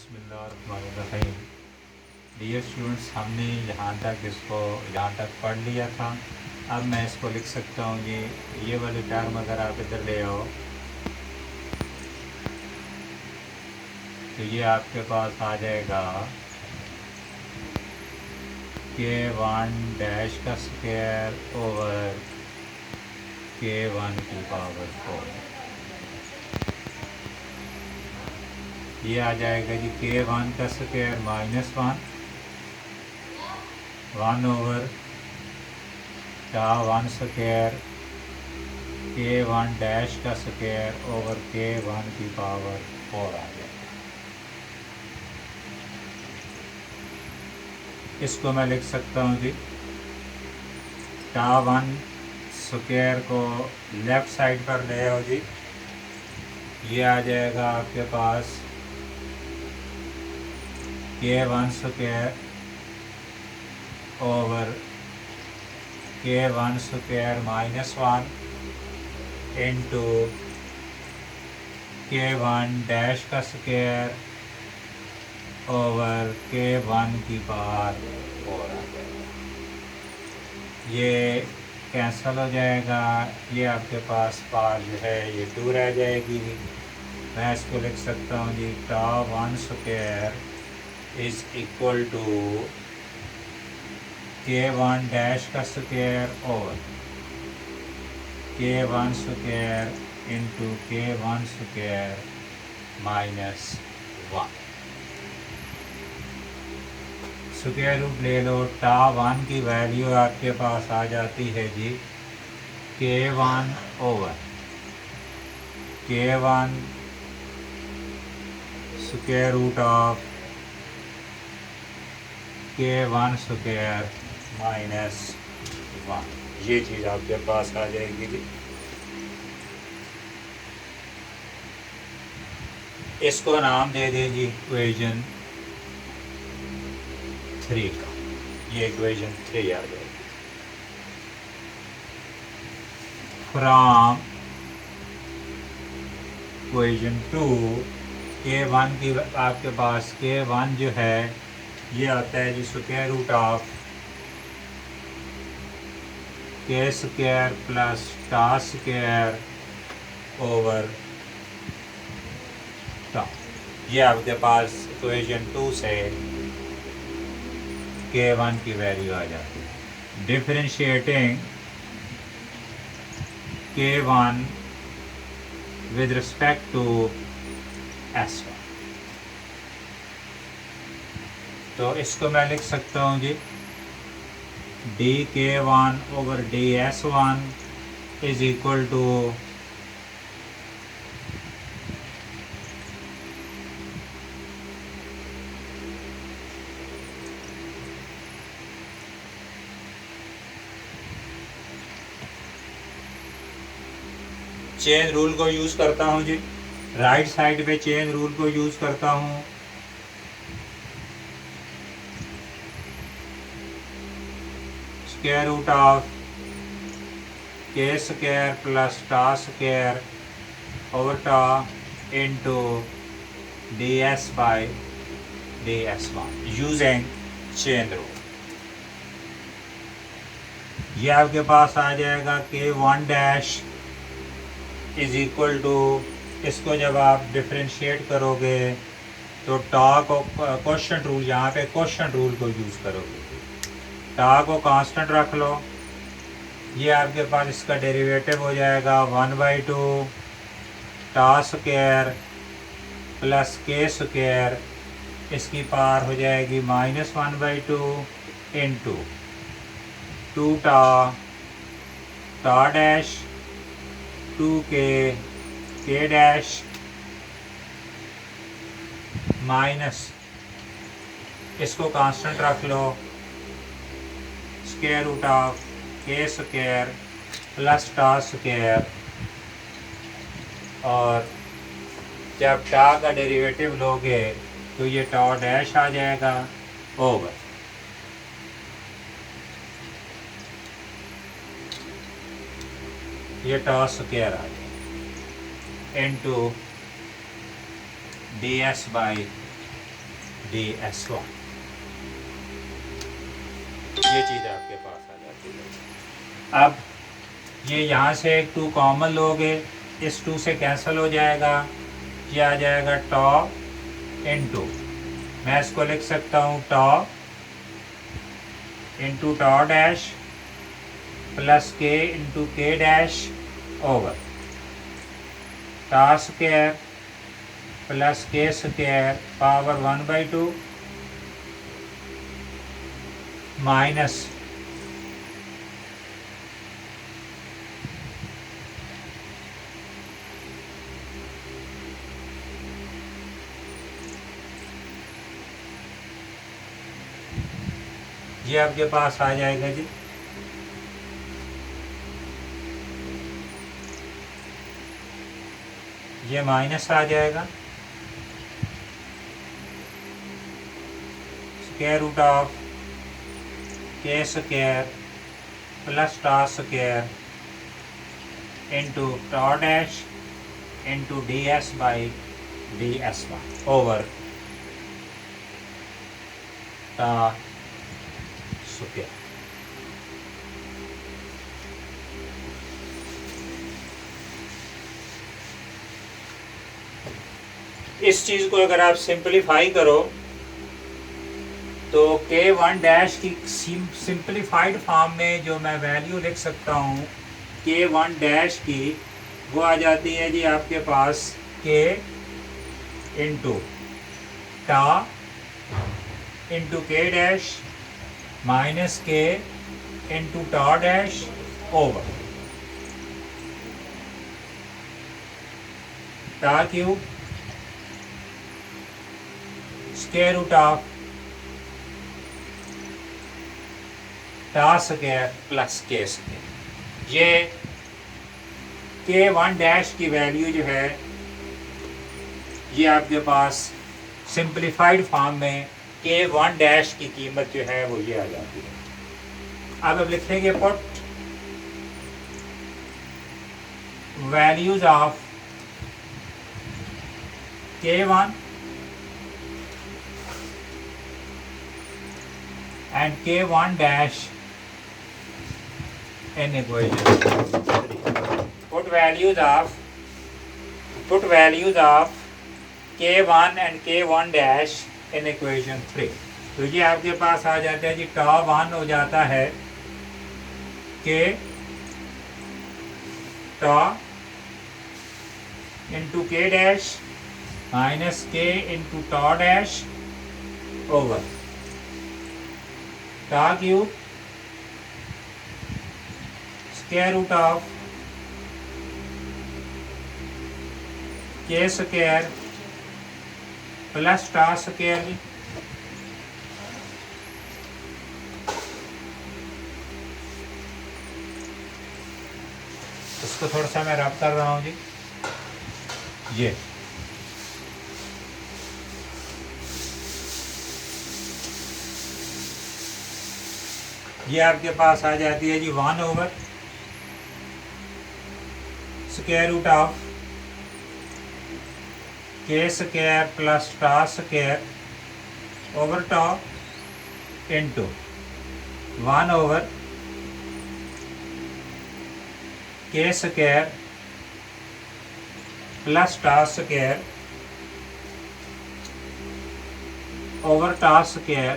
बिस्मिल्लाहिर्रहमानिर्रहीम। Dear students, हमने यहाँ तक पढ़ लिया था। अब मैं इसको लिख सकता हूँ जी। ये वाली टर्म अगर आप इधर ले आओ तो ये आपके पास आ जाएगा K1 डैश का स्क्वायर ओवर K1 की पावर 4। ये आ जाएगा जी K1 का square -1 1 over K1 square K1 dash का स्क्वायर ओवर K1 की पावर 4 आ जाएगा। इसको मैं लिख सकता हूँ जी K1 स्क्वायर को लेफ़्ट साइड पर ले आओ जी। ये आ जाएगा आपके पास K1 square over K1 square -1 into K1 dash का स्क्वायर ओवर K1 की पावर 4 आ जाएगा। ये कैंसिल हो जाएगा। ये आपके पास पावर जो है ये 2 रह जाएगी। मैं इसको लिख सकता हूँ जी K1 square is equal to K1 dash का square over K1 square into K1 square -1। Square root ले लो। K1 की वैल्यू आपके पास आ जाती है जी K1 over K1 square root of K1 square -1। ये चीज़ आपके पास आ जाएगी जी। इसको नाम दे दें जी इक्वेशन 3 का। ये इक्वेशन 3 आ जाएगी। फ्रॉम इक्वेशन 2 K1 की आपके पास K1 जो है ये आता है जी square root of K square plus K square over K। ये आपके पास इक्वेशन 2 से K1 की वैल्यू आ जाती है। Differentiating K1 with respect to S1। तो इसको मैं लिख सकता हूँ जी dK1 over ds1 is equal to chain rule को यूज़ करता हूँ जी। राइट साइड पे चेन रूल को यूज़ करता हूँ। Square root of K square plus K square over K into ds by ds1 using chain rule. ये आपके पास आ जाएगा K1 dash is equal to, इसको जब आप डिफ्रेंशिएट करोगे तो टा को क्वेश्चन रूल, यहाँ पे क्वेश्चन रूल को यूज़ करोगे। टा को कांस्टेंट रख लो। ये आपके पास इसका डेरिवेटिव हो जाएगा 1/2 tau square plus K square, इसकी पावर हो जाएगी -1/2 into 2 tau dash 2K dash minus, इसको कांस्टेंट रख लो, square root of K square plus K square, और जब K का डेरिवेटिव लोगे तो ये K डैश आ जाएगा ओवर ये K स्क्वायर आ जाएगा इंटू ds बाई ds1। ये चीज़ आपके पास आ जाती है। अब ये यहाँ से एक 2 कॉमन लोगे, इस 2 से कैंसिल हो जाएगा, ये आ जाएगा टॉ इनटू, मैं इसको लिख सकता हूँ टॉ इंटू टॉ डैश प्लस के into K dash over tau square plus K square power 1/2 minus ये आपके पास आ जाएगा जी। ये माइनस आ जाएगा square root of K square plus tau square into tau dash into D S by D S one over tau square. इस चीज़ को अगर आप सिंपलीफाई करो तो k1 डैश की सिंपलीफाइड फॉर्म में जो मैं वैल्यू लिख सकता हूँ k1 डैश की, वो आ जाती है जी आपके पास k into tau into K dash minus K into tau dash over tau cube square root of tau square plus K square. ये k1 डैश की वैल्यू जो है ये आपके पास सिंपलीफाइड फॉर्म में k1 डैश की कीमत जो है वो ये आ जाती है। अब लिखेंगे put values of k1 and k1 dash in equation 3. Put values of k1 and k1 dash in equation 3. तो ये आपके पास आ जाता है जी टॉ 1 हो जाता है k tau into K dash minus K into tau dash over tau cube square root of K square plus tau square इसको थोड़ा सा मैं रब कर रहा हूँ जी। ये आपके पास आ जाती है जी 1 over square root of K square plus tau square over toe into 1 over के square plus tau square over tau square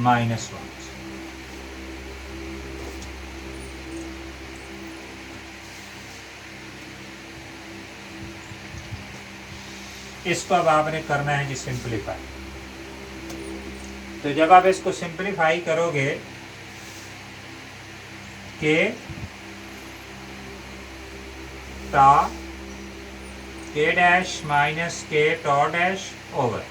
minus 1। इसको अब आपने करना है जी सिंपलीफाई। तो जब आप इसको सिंपलीफाई करोगे के टॉ के dash minus K tau dash over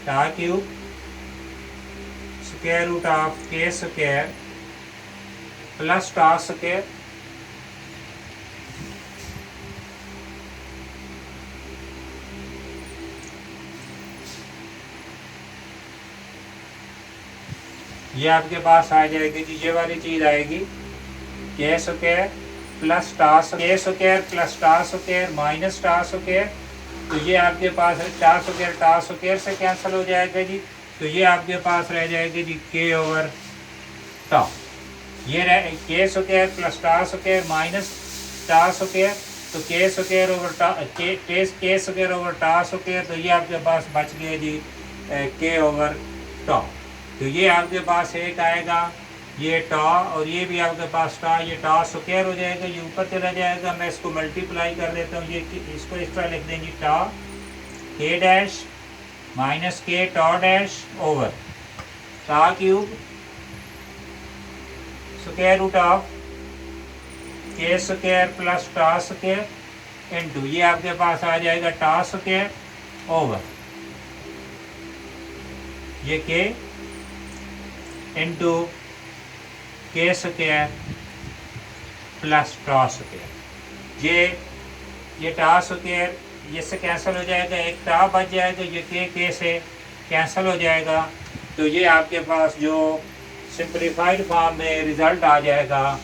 tau cube square root of K square plus tau square ये आपके पास आ जाएगी जी, ये वाली चीज़ आएगी के स्क्वायर प्लस टा के स्क्वायर प्लस टा स्क्वायर माइनस टा स्क्वायर, तो ये आपके पास है टा स्क्वायर से कैंसिल हो जाएगा जी, तो ये आपके पास रह जाएगा जी के ओवर टा, ये रह के स्क्वायर प्लस टा स्क्वायर माइनस टा स्क्वायर, तो के स्क्वायर ओवर टा के स्क्वायर ओवर टा स्क्वायर, तो ये आपके पास बच गया जी के ओवर टा, तो ये आपके पास एक आएगा ये टा और ये भी आपके पास टा, ये टा स्क्वायर हो जाएगा, ये ऊपर चला जाएगा, मैं इसको मल्टीप्लाई कर देता हूँ, ये इसको इस तरह लिख देंगे टा के डैश माइनस के टा डैश ओवर टा cube square root of K square plus टा स्क्वायर इनटू ये आपके पास आ जाएगा टा स्क्वायर ओवर ये के इनटू के स्क्वायर प्लस टा स्क्वायर, ये टा स्क्वायर ये से कैंसिल हो जाएगा, एक टा बच जाएगा, ये के से कैंसिल हो जाएगा, तो ये आपके पास जो सिंप्लीफाइड फॉर्म में रिजल्ट आ जाएगा,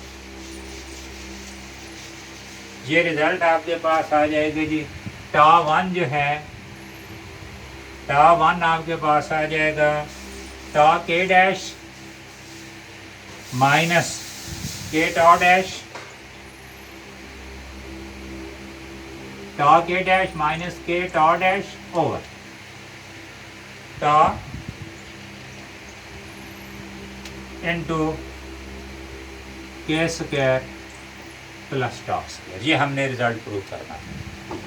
ये रिजल्ट आपके पास आ जाएगा जी टा वन जो है, टा वन आपके पास आ जाएगा टा के डैश माइनस के टा डैश, टा के डैश माइनस के टा डैश ओवर टा इनटू के स्क्वायर प्लस टा स्क्वायर, ये हमने रिजल्ट प्रूव करना है।